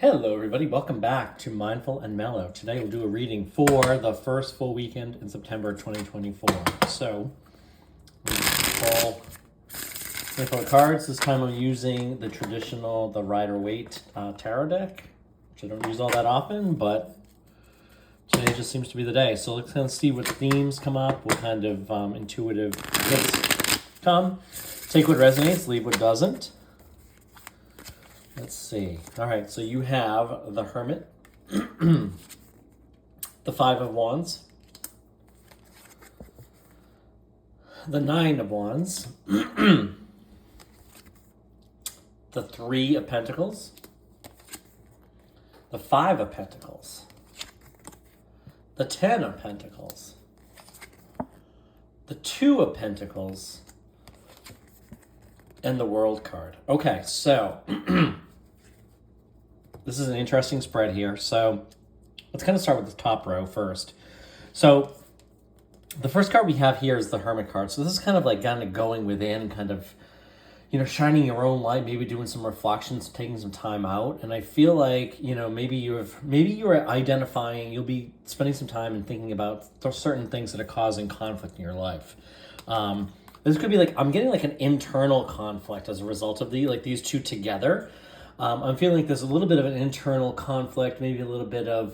Hello, everybody. Welcome back to Mindful and Mellow. Today we'll do a reading for the first full weekend in September 2024. So, we pull 24 cards. This time I'm using the traditional, the Rider-Waite tarot deck, which I don't use all that often, but today just seems to be the day. So let's kind of see what themes come up, what kind of intuitive tips come. Take what resonates, leave what doesn't. Let's see. All right, so you have the Hermit, the Five of Wands, the Nine of Wands, the Three of Pentacles, the Five of Pentacles, the Ten of Pentacles, the Two of Pentacles, and the World card. Okay, so this is an interesting spread here. So let's kind of start with the top row first. So the first card we have here is the Hermit card. So this is kind of like going within, kind of, shining your own light, maybe doing some reflections, taking some time out. And I feel like, maybe you're identifying, you'll be spending some time and thinking about certain things that are causing conflict in your life. This could be I'm getting an internal conflict as a result of these two together. I'm feeling like there's a little bit of an internal conflict, maybe a little bit of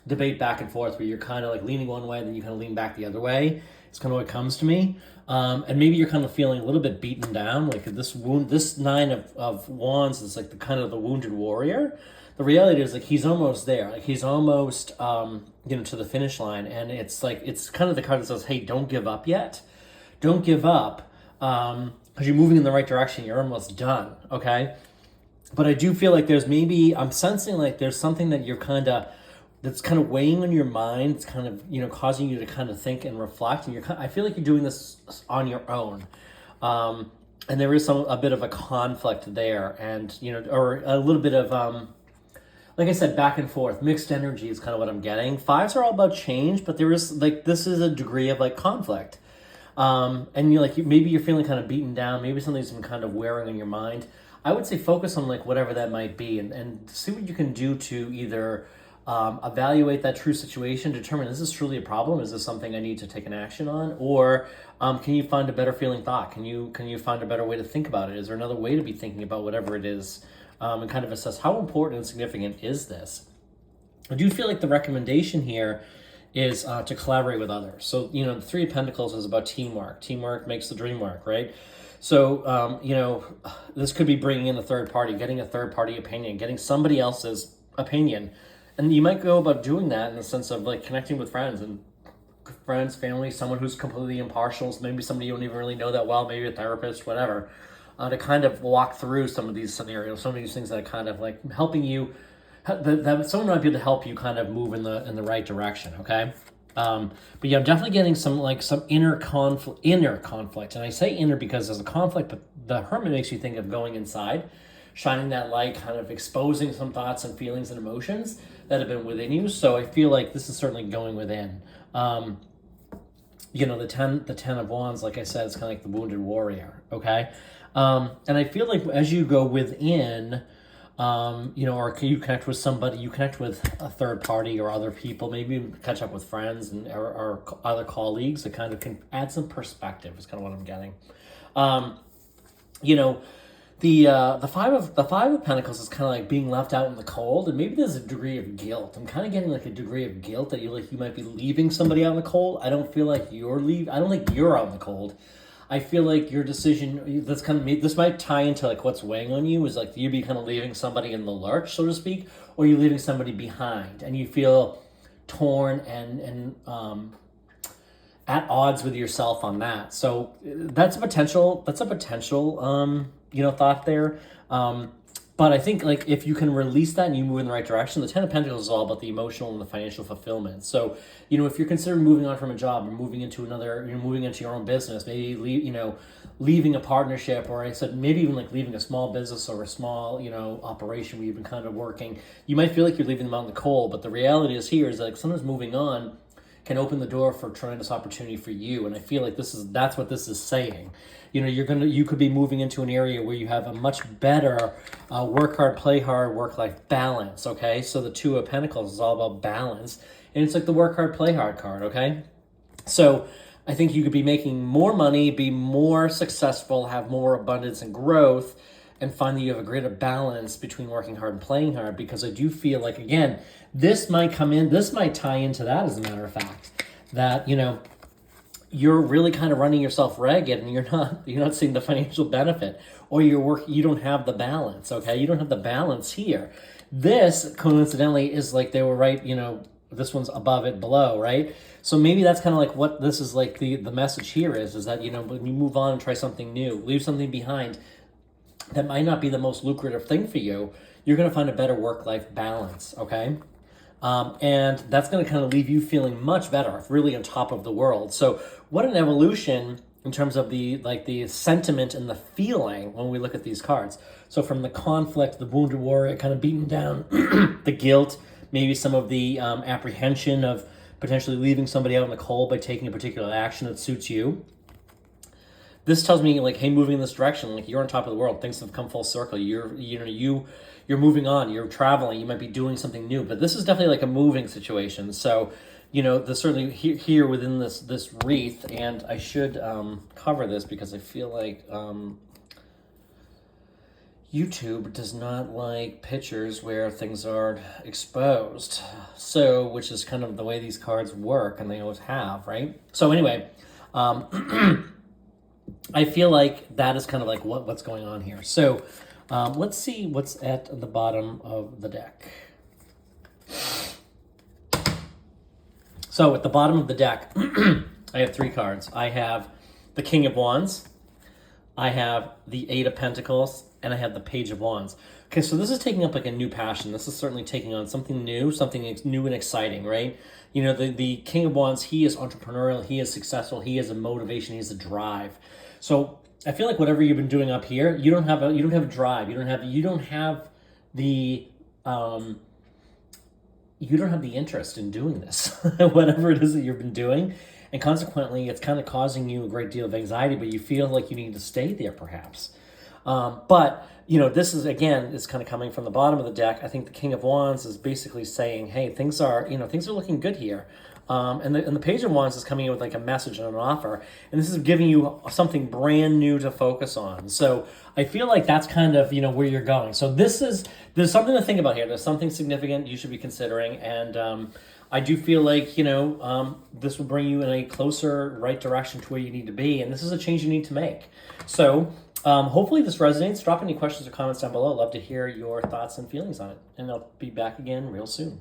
debate back and forth where you're kind of leaning one way, then you kind of lean back the other way. It's kind of what comes to me. And maybe you're kind of feeling a little bit beaten down, this Nine of Wands is the kind of the wounded warrior. The reality is he's almost there. He's almost, to the finish line. And it's kind of the card that says, hey, don't give up yet. Don't give up, because you're moving in the right direction. You're almost done, okay? But I do feel like I'm sensing there's something that that's kind of weighing on your mind. It's kind of, causing you to kind of think and reflect. And I feel like you're doing this on your own. And there is a bit of a conflict there, and, or a little bit of, like I said, back and forth, mixed energy is kind of what I'm getting. Fives are all about change, but there is this is a degree of conflict. And maybe you're feeling kind of beaten down. Maybe something's been kind of wearing on your mind. I would say focus on whatever that might be, and see what you can do to either evaluate that true situation, determine, is this truly a problem? Is this something I need to take an action on? Or can you find a better feeling thought? Can you find a better way to think about it? Is there another way to be thinking about whatever it is, and kind of assess how important and significant is this? I do feel like the recommendation here is to collaborate with others. So, the Three of Pentacles is about teamwork. Teamwork makes the dream work, right? So, this could be bringing in a third party, getting a third party opinion, getting somebody else's opinion. And you might go about doing that in the sense of connecting with friends, family, someone who's completely impartial, maybe somebody you don't even really know that well, maybe a therapist, whatever, to kind of walk through some of these scenarios, some of these things that are kind of helping you, that someone might be able to help you kind of move in the right direction, okay? But yeah, I'm definitely getting some inner conflict. And I say inner because there's a conflict, but the Hermit makes you think of going inside, shining that light, kind of exposing some thoughts and feelings and emotions that have been within you. So I feel like this is certainly going within. The ten of Wands, like I said, is kind of the wounded warrior, okay? And I feel like as you go within, or can you connect with somebody, you connect with a third party or other people, maybe catch up with friends or other colleagues that kind of can add some perspective is kind of what I'm getting. The Five of Pentacles is kind of being left out in the cold, and maybe there's a degree of guilt. I'm kind of getting a degree of guilt that you might be leaving somebody out in the cold. I don't feel like I don't think you're out in the cold. I feel like your decision, this might tie into what's weighing on you, is you be kind of leaving somebody in the lurch, so to speak, or you're leaving somebody behind, and you feel torn and at odds with yourself on that. So that's a potential thought there. But I think if you can release that and you move in the right direction, the Ten of Pentacles is all about the emotional and the financial fulfillment. So, if you're considering moving on from a job or moving into moving into your own business, maybe leaving a partnership, or I said maybe even leaving a small business or a small, operation where you've been kind of working, you might feel like you're leaving them out in the cold. But the reality is sometimes moving on can open the door for tremendous opportunity for you. And I feel like that's what this is saying. You know, you could be moving into an area where you have a much better work hard, play hard, work-life balance, okay? So the Two of Pentacles is all about balance. And it's like the work hard, play hard card, okay? So I think you could be making more money, be more successful, have more abundance and growth, and find that you have a greater balance between working hard and playing hard, because I do feel like, again, this might tie into that, as a matter of fact, that, you know, you're really kind of running yourself ragged and you're not seeing the financial benefit, or you don't have the balance, okay? You don't have the balance here. This, coincidentally, is like they were right, you know, this one's above it, below, right? So maybe that's kind of like what this is like, the message here is that, you know, when you move on and try something new, leave something behind that might not be the most lucrative thing for you, you're going to find a better work-life balance, okay? And that's going to kind of leave you feeling much better, really on top of the world. So what an evolution in terms of the sentiment and the feeling when we look at these cards. So from the conflict, the wounded warrior, kind of beaten down, the guilt, maybe some of the apprehension of potentially leaving somebody out in the cold by taking a particular action that suits you. This tells me, like, hey, moving in this direction, like, you're on top of the world. Things have come full circle. You're moving on. You're traveling. You might be doing something new. But this is definitely like a moving situation. So, you know, there's certainly here within this wreath, and I should cover this because I feel like YouTube does not like pictures where things are exposed. So, which is kind of the way these cards work, and they always have, right? So anyway, I feel like that is kind of like what's going on here. So let's see what's at the bottom of the deck. So at the bottom of the deck, I have 3 cards. I have the King of Wands, I have the Eight of Pentacles, and I have the Page of Wands. Okay, so this is taking up like a new passion. This is certainly taking on something new and exciting, right? You know, the King of Wands, he is entrepreneurial, he is successful, he has a motivation, he has a drive. So I feel like whatever you've been doing up here, you don't have a drive, you don't have the interest in doing this, whatever it is that you've been doing. And consequently, it's kind of causing you a great deal of anxiety, but you feel like you need to stay there perhaps. But, you know, this is, again, it's kind of coming from the bottom of the deck. I think the King of Wands is basically saying, hey, things are looking good here. And the Page of Wands is coming in with like a message and an offer. And this is giving you something brand new to focus on. So I feel like that's kind of, you know, where you're going. So there's something to think about here. There's something significant you should be considering. And I do feel like, you know, this will bring you in a closer right direction to where you need to be. And this is a change you need to make. So hopefully this resonates. Drop any questions or comments down below. I'd love to hear your thoughts and feelings on it. And I'll be back again real soon.